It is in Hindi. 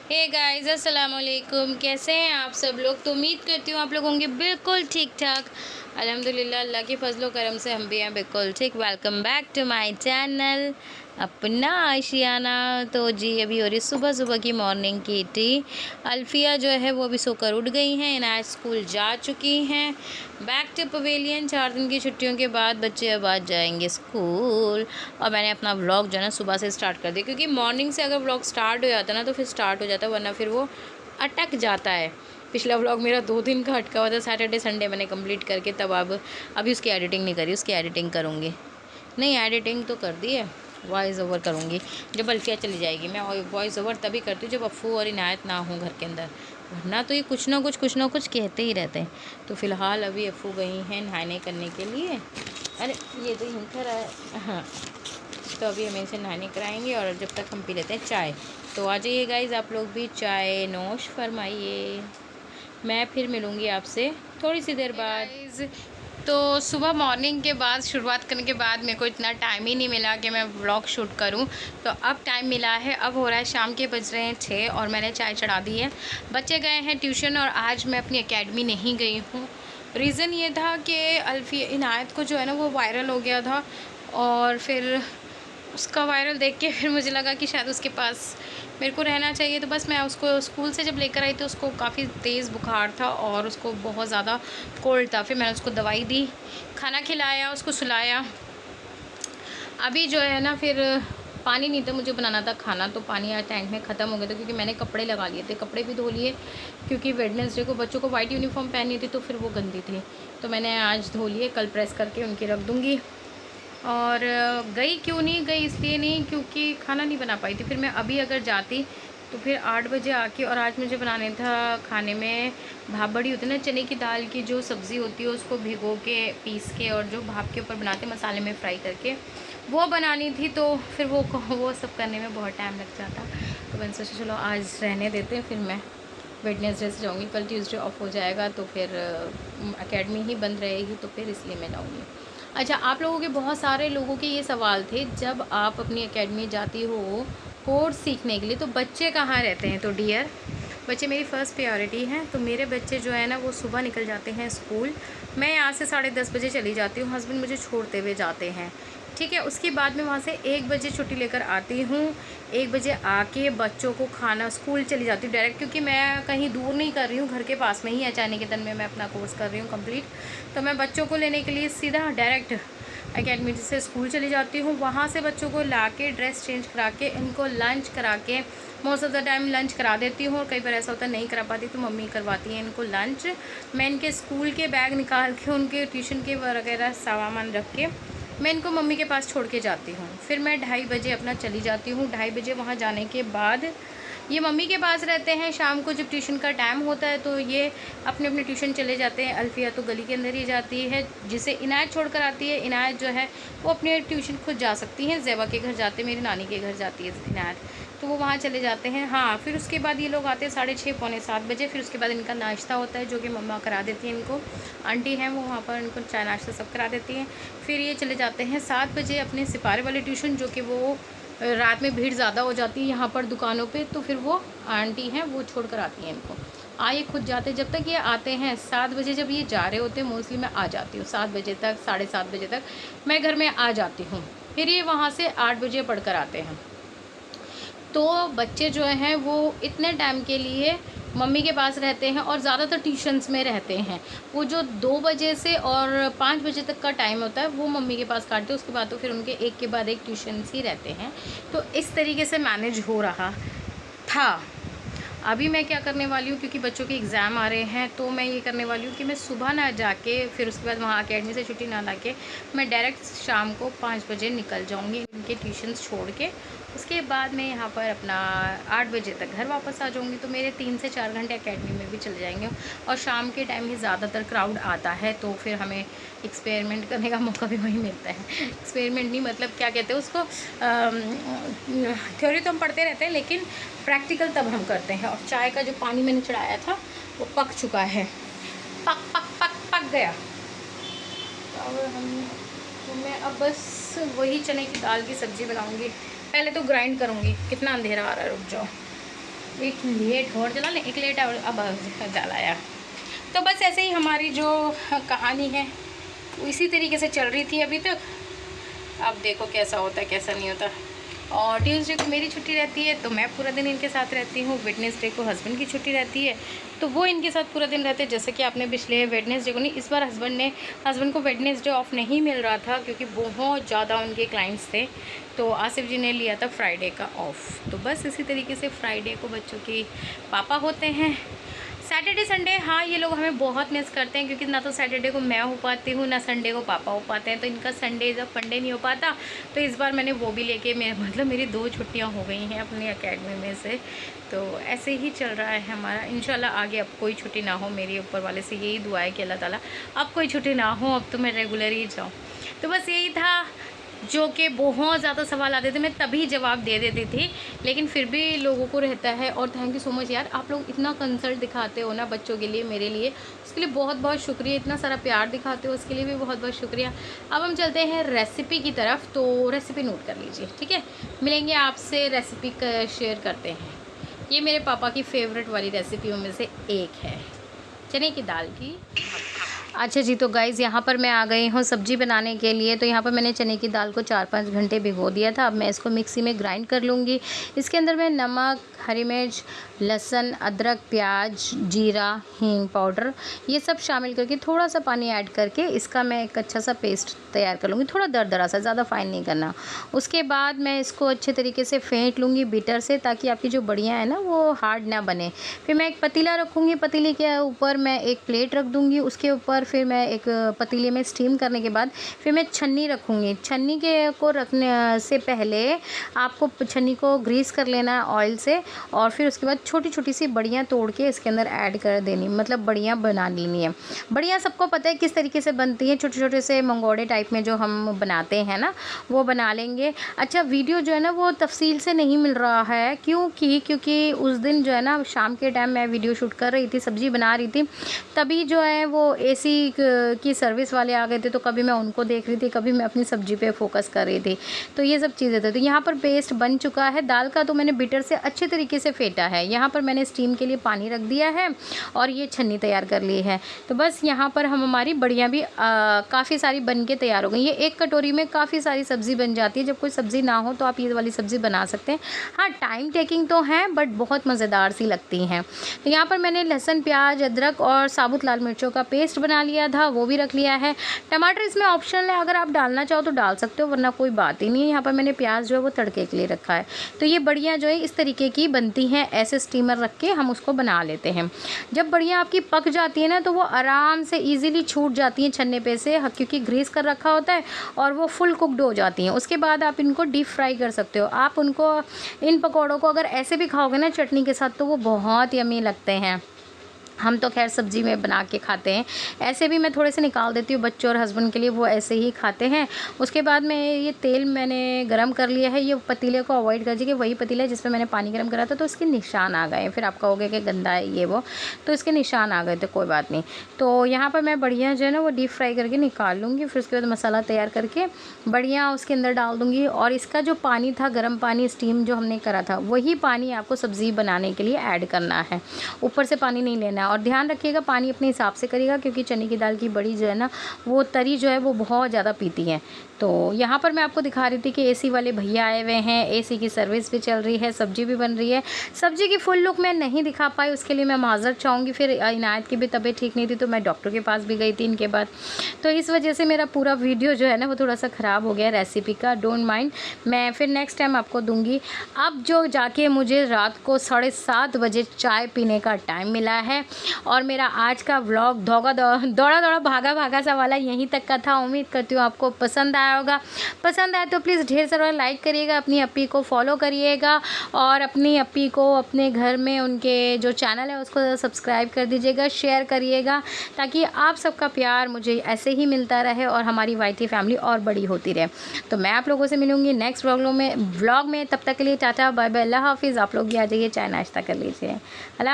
हे गाइस, अस्सलाम वालेकुम। कैसे हैं आप सब लोग? तो उम्मीद करती हूँ आप लोग होंगे बिल्कुल ठीक-ठाक। अल्हम्दुलिल्लाह, अल्लाह के फज़्ल व करम से हम भी हैं बिल्कुल ठीक। Welcome back to my channel अपना आशियाना। तो जी अभी हो रही सुबह-सुबह की मॉर्निंग की टी। अल्फ़िया जो है वो अभी सोकर उठ गई हैं, इनायत स्कूल जा चुकी हैं। Back to pavilion. 4 दिन की छुट्टियों के बाद बच्चे अब आज जाएंगे स्कूल। और मैंने अपना व्लॉग जो है ना सुबह से स्टार्ट कर दिया, क्योंकि मॉर्निंग से अगर व्लॉग स्टार्ट हो जाता है ना तो फिर स्टार्ट हो जाता है, वरना फिर वो अटक जाता है। पिछला व्लॉग मेरा 2 दिन का अटका हुआ था, सैटरडे संडे मैंने कंप्लीट करके तब अब अभी उसकी एडिटिंग नहीं करी, उसकी एडिटिंग करूँगी। नहीं, एडिटिंग तो कर दी है, वॉइस ओवर करूँगी जब अल्फ़िया चली जाएगी। मैं वॉइस ओवर तभी करती हूँ जब अफ़ू और इनायत ना हो घर के अंदर, वरना तो ये कुछ ना कुछ कहते ही रहते हैं। तो फ़िलहाल अभी अफ़ू गई हैं नहाने करने के लिए। अरे ये तो यहीं खड़ा है। हाँ, तो अभी हम इसे नहाने कराएंगे और जब तक हम पी लेते हैं चाय। तो आ जाइए गाइज़, आप लोग भी चाय नोश फरमाइए। मैं फिर मिलूँगी आपसे थोड़ी सी देर बाद। तो सुबह मॉर्निंग के बाद शुरुआत करने के बाद मेरे को इतना टाइम ही नहीं मिला कि मैं व्लॉग शूट करूं। तो अब टाइम मिला है, अब हो रहा है शाम के बज रहे हैं 6 और मैंने चाय चढ़ा दी है। बच्चे गए हैं ट्यूशन और आज मैं अपनी एकेडमी नहीं गई हूँ। रीज़न ये था कि अल्फ़ी इनायत को जो है ना वो वायरल हो गया था, और फिर उसका वायरल देख के फिर मुझे लगा कि शायद उसके पास मेरे को रहना चाहिए। तो बस मैं उसको स्कूल से जब लेकर आई तो उसको काफ़ी तेज़ बुखार था और उसको बहुत ज़्यादा कोल्ड था। फिर मैंने उसको दवाई दी, खाना खिलाया, उसको सुलाया। अभी जो है ना फिर पानी नहीं था मुझे बनाना था खाना, तो पानी आज टैंक में ख़त्म हो गया था, क्योंकि मैंने कपड़े लगा लिए थे, कपड़े भी धो लिए, क्योंकि वेडनेसडे को बच्चों को वाइट यूनिफॉर्म पहनी थी तो फिर वो गंदी थी, तो मैंने आज धो लिए, कल प्रेस करके उनकी रख दूँगी। और गई क्यों नहीं गई, इसलिए नहीं क्योंकि खाना नहीं बना पाई थी। फिर मैं अभी अगर जाती तो फिर 8 बजे आके, और आज मुझे बनाने था खाने में भाप बड़ी होती है ना, चने की दाल की जो सब्ज़ी होती है उसको भिगो के पीस के और जो भाप के ऊपर बनाते मसाले में फ्राई करके, वो बनानी थी। तो फिर वो सब करने में बहुत टाइम लग जाता। तो मैंने सोचा चलो आज रहने देते हैं, फिर मैं वेडनेसडे से जाऊँगी। कल ट्यूसडे ऑफ हो जाएगा तो फिर एकेडमी ही बंद रहेगी, तो फिर इसलिए मैं जाऊँगी। अच्छा, आप लोगों के बहुत सारे लोगों के ये सवाल थे, जब आप अपनी एकेडमी जाती हो कोर्स सीखने के लिए तो बच्चे कहाँ रहते हैं? तो डियर, बच्चे मेरी फ़र्स्ट प्रायोरिटी हैं। तो मेरे बच्चे जो है ना वो सुबह निकल जाते हैं स्कूल। मैं यहाँ से 10:30 बजे चली जाती हूँ, हस्बैंड मुझे छोड़ते हुए जाते हैं, ठीक है। उसके बाद मैं वहाँ से 1 बजे छुट्टी लेकर आती हूँ। 1 बजे आके बच्चों को खाना, स्कूल चली जाती हूँ डायरेक्ट, क्योंकि मैं कहीं दूर नहीं कर रही हूँ, घर के पास में ही है, चायनिकेतन में मैं अपना कोर्स कर रही हूँ कंप्लीट। तो मैं बच्चों को लेने के लिए सीधा डायरेक्ट एकेडमी से स्कूल चली जाती हूँ। वहाँ से बच्चों को ला के ड्रेस चेंज करा के इनको लंच करा के, most of the time lunch करा देती हूँ, और कई बार ऐसा होता है नहीं करा पाती तो मम्मी करवाती हैं इनको लंच। मैं इनके स्कूल के बैग निकाल के, उनके ट्यूशन के वगैरह सामान रख के मैं इनको मम्मी के पास छोड़ के जाती हूँ। फिर मैं 2:30 बजे अपना चली जाती हूँ। 2:30 बजे वहाँ जाने के बाद ये मम्मी के पास रहते हैं। शाम को जब ट्यूशन का टाइम होता है तो ये अपने अपने ट्यूशन चले जाते हैं। अल्फ़िया तो गली के अंदर ही जाती है, जिसे इनायत छोड़ कर आती है। इनायत जो है वो अपने ट्यूशन खुद जा सकती हैं, ज़ेबा के घर जाते हैं, मेरी नानी के घर जाती है इनायत, तो वो वहाँ चले जाते हैं। हाँ, फिर उसके बाद ये लोग आते हैं 6:30 पौने 7 बजे। फिर उसके बाद इनका नाश्ता होता है जो कि मम्मा करा देती हैं इनको, आंटी हैं वो वहाँ पर इनको चाय नाश्ता सब करा देती हैं। फिर ये चले जाते हैं 7 बजे अपने सिपारे वाले ट्यूशन, जो कि वो रात में भीड़ ज़्यादा हो जाती है यहाँ पर दुकानों पे, तो फिर वो आंटी हैं वो छोड़ कर आती हैं इनको। ये खुद जाते, जब तक ये आते हैं 7 बजे, जब ये जा रहे होते हैं मोस्टली मैं आ जाती हूँ 7 बजे तक, 7:30 बजे तक मैं घर में आ जाती हूँ। फिर ये वहाँ से 8 बजे पढ़ कर आते हैं। तो बच्चे जो हैं वो इतने टाइम के लिए मम्मी के पास रहते हैं, और ज़्यादातर ट्यूशन्स में रहते हैं। वो जो 2 बजे से और 5 बजे तक का टाइम होता है वो मम्मी के पास काटते हैं, उसके बाद तो फिर उनके एक के बाद एक ट्यूशन्स ही रहते हैं। तो इस तरीके से मैनेज हो रहा था। अभी मैं क्या करने वाली हूँ, क्योंकि बच्चों के एग्ज़ाम आ रहे हैं, तो मैं ये करने वाली हूँ कि मैं सुबह ना जाके फिर उसके बाद वहाँ अकेडमी से छुट्टी ना ला के मैं डायरेक्ट शाम को 5 बजे निकल जाऊँगी उनके ट्यूशन्स छोड़ के। उसके बाद मैं यहाँ पर अपना 8 बजे तक घर वापस आ जाऊँगी। तो मेरे 3 से 4 घंटे अकेडमी में भी चले जाएंगे, और शाम के टाइम ही ज़्यादातर क्राउड आता है, तो फिर हमें एक्सपेरिमेंट करने का मौका भी वहीं मिलता है। एक्सपेरिमेंट नहीं, मतलब क्या कहते हैं उसको, थ्योरी तो हम पढ़ते रहते हैं लेकिन प्रैक्टिकल तब हम करते हैं। और चाय का जो पानी मैंने चढ़ाया था वो पक चुका है, पक पक पक पक गया। तो मैं अब बस वही चने की दाल की सब्ज़ी बनाऊंगी। पहले तो ग्राइंड करूंगी, कितना अंधेरा आ रहा है, रुक जाओ। एक लेट और जला लें, एक लेट और अब जलाया। तो बस ऐसे ही हमारी जो कहानी है वो इसी तरीके से चल रही थी अभी तक। अब देखो कैसा होता है कैसा नहीं होता। और ट्यूसडे को मेरी छुट्टी रहती है तो मैं पूरा दिन इनके साथ रहती हूँ। वेडनेसडे को हस्बैंड की छुट्टी रहती है तो वो इनके साथ पूरा दिन रहते हैं। जैसे कि आपने पिछले वेडनेसडे को नहीं, इस बार हस्बैंड को वेडनेसडे ऑफ नहीं मिल रहा था क्योंकि बहुत ज़्यादा उनके क्लाइंट्स थे, तो आसिफ जी ने लिया था फ्राइडे का ऑफ। तो बस इसी तरीके से फ्राइडे को बच्चों के पापा होते हैं। सैटरडे संडे हाँ ये लोग हमें बहुत मिस करते हैं क्योंकि ना तो सैटरडे को मैं हो पाती हूँ ना संडे को पापा हो पाते हैं, तो इनका संडे जब फंडे नहीं हो पाता तो इस बार मैंने वो भी लेके मेरी 2 छुट्टियाँ हो गई हैं अपनी एकेडमी में से। तो ऐसे ही चल रहा है हमारा। इंशाल्लाह आगे अब कोई छुट्टी ना हो, मेरी ऊपर वाले से यही दुआ है कि अल्लाह ताला अब कोई छुट्टी ना हो, अब तो मैं रेगुलर ही जाऊँ। तो बस यही था, जो कि बहुत ज़्यादा सवाल आते थे, मैं तभी जवाब दे देती थी, लेकिन फिर भी लोगों को रहता है। और थैंक यू सो मच यार, आप लोग इतना कंसल्ट दिखाते हो ना बच्चों के लिए, मेरे लिए, उसके लिए बहुत बहुत शुक्रिया। इतना सारा प्यार दिखाते हो उसके लिए भी बहुत बहुत शुक्रिया। अब हम चलते हैं रेसिपी की तरफ, तो रेसिपी नोट कर लीजिए, ठीक है। मिलेंगे आपसे, रेसिपी शेयर करते हैं। ये मेरे पापा की फेवरेट वाली रेसिपियों में से एक है, चने की दाल की। अच्छा जी, तो गाइज़ यहाँ पर मैं आ गई हूँ सब्ज़ी बनाने के लिए। तो यहाँ पर मैंने चने की दाल को 4-5 घंटे भिगो दिया था। अब मैं इसको मिक्सी में ग्राइंड कर लूँगी। इसके अंदर मैं नमक, हरी मिर्च, लहसुन, अदरक, प्याज, जीरा, हींग पाउडर ये सब शामिल करके थोड़ा सा पानी ऐड करके इसका मैं एक अच्छा सा पेस्ट तैयार कर लूँगी। थोड़ा दरदरा सा, ज़्यादा फाइन नहीं करना। उसके बाद मैं इसको अच्छे तरीके से फेंट लूँगी बीटर से, ताकि आपकी जो बड़ियाँ हैं ना वो हार्ड ना बने। फिर मैं एक पतीला रखूँगी, पतीले के ऊपर मैं एक प्लेट रख दूँगी। उसके ऊपर फिर मैं एक पतीले में स्टीम करने के बाद फिर मैं छन्नी रखूँगी। छन्नी को रखने से पहले आपको छन्नी को ग्रीस कर लेना है ऑयल से, और फिर उसके बाद छोटी छोटी सी बड़ियाँ तोड़ के इसके अंदर ऐड कर देनी, मतलब बड़ियाँ बना लेनी है। बड़ियाँ सबको पता है किस तरीके से बनती हैं, छोटे छोटे से मंगोड़े टाइप में जो हम बनाते हैं ना, वो बना लेंगे। अच्छा, वीडियो जो है ना वो तफसील से नहीं मिल रहा है, क्योंकि उस दिन जो है ना शाम के टाइम मैं वीडियो शूट कर रही थी, सब्ज़ी बना रही थी, तभी जो है वो एसी की सर्विस वाले आ गए थे। तो कभी मैं उनको देख रही थी, कभी मैं अपनी सब्ज़ी पे फोकस कर रही थी, तो ये सब चीज़ें थी। तो यहाँ पर पेस्ट बन चुका है दाल का, तो मैंने बीटर से अच्छे तरीके से फेंटा है। यहाँ पर मैंने स्टीम के लिए पानी रख दिया है और ये छन्नी तैयार कर ली है। तो बस यहाँ पर हमारी बड़ियाँ भी काफ़ी सारी बन के तैयार हो गई। ये एक कटोरी में काफ़ी सारी सब्ज़ी बन जाती है। जब कोई सब्ज़ी ना हो तो आप ये वाली सब्ज़ी बना सकते हैं। हाँ, टाइम टेकिंग तो है बट बहुत मज़ेदार सी लगती हैं। तो यहाँ पर मैंने लहसुन, प्याज, अदरक और साबुत लाल मिर्चों का पेस्ट बना लिया था, वो भी रख लिया है। टमाटर इसमें ऑप्शनल है, अगर आप डालना चाहो तो डाल सकते हो, वरना कोई बात ही नहीं है। यहाँ पर मैंने प्याज जो है वो तड़के के लिए रखा है। तो ये बड़ियाँ जो है इस तरीके की बनती हैं, ऐसे स्टीमर रख के हम उसको बना लेते हैं। जब बड़ियाँ आपकी पक जाती है ना तो वो आराम से ईजिली छूट जाती हैं छन्ने पे से, क्योंकि ग्रीस कर रखा होता है, और वो फुल कुकड हो जाती हैं। उसके बाद आप इनको डीप फ्राई कर सकते हो। आप उनको, इन पकौड़ों को अगर ऐसे भी खाओगे ना चटनी के साथ, तो वो बहुत यम्मी लगते हैं। हम तो खैर सब्ज़ी में बना के खाते हैं, ऐसे भी मैं थोड़े से निकाल देती हूँ बच्चों और हस्बैंड के लिए, वो ऐसे ही खाते हैं। उसके बाद में ये तेल मैंने गरम कर लिया है। ये पतीले को अवॉइड कर दीजिए, वही पतीला है जिस पे मैंने पानी गरम करा था, तो इसके निशान आ गए। फिर आप कहोगे कि गंदा है ये वो, तो इसके निशान आ गए, तो कोई बात नहीं। तो यहाँ पर मैं बढ़िया जो है ना वो डीप फ्राई करके निकाल लूँगी। फिर उसके बाद मसाला तैयार करके बढ़िया उसके अंदर डाल दूँगी, और इसका जो पानी था, गर्म पानी स्टीम जो हमने करा था, वही पानी आपको सब्ज़ी बनाने के लिए ऐड करना है। ऊपर से पानी नहीं लेना है। और ध्यान रखिएगा पानी अपने हिसाब से करिएगा, क्योंकि चने की दाल की बड़ी जो है ना वो तरी जो है वो बहुत ज़्यादा पीती है। तो यहाँ पर मैं आपको दिखा रही थी कि एसी वाले भैया आए हुए हैं, एसी की सर्विस भी चल रही है, सब्जी भी बन रही है। सब्जी की फुल लुक मैं नहीं दिखा पाई, उसके लिए मैं माज़रत चाहूँगी। फिर इनायत की भी तबीयत ठीक नहीं थी, तो मैं डॉक्टर के पास भी गई थी इनके बाद, तो इस वजह से मेरा पूरा वीडियो जो है ना वो थोड़ा सा ख़राब हो गया रेसिपी का। डोंट माइंड, मैं फिर नेक्स्ट टाइम आपको दूँगी। अब जो जाके मुझे रात को 7:30 बजे चाय पीने का टाइम मिला है, और मेरा आज का व्लॉग दौड़ा भागा सा वाला यहीं तक का था। उम्मीद करती हूँ आपको पसंद आया होगा। पसंद आए तो प्लीज़ ढेर सारा लाइक करिएगा, अपनी अप्पी को फॉलो करिएगा, और अपनी अप्पी को अपने घर में उनके जो चैनल है उसको सब्सक्राइब कर दीजिएगा, शेयर करिएगा, ताकि आप सबका प्यार मुझे ऐसे ही मिलता रहे और हमारी वाईटी फैमिली और बड़ी होती रहे। तो मैं आप लोगों से मिलूँगी नेक्स्ट व्लॉग में। तब तक के लिए टाटा बाय बाय, अल्लाह हाफिज़। आप लोग भी आ जाइए, चाय नाश्ता कर लीजिए। अल्लाह।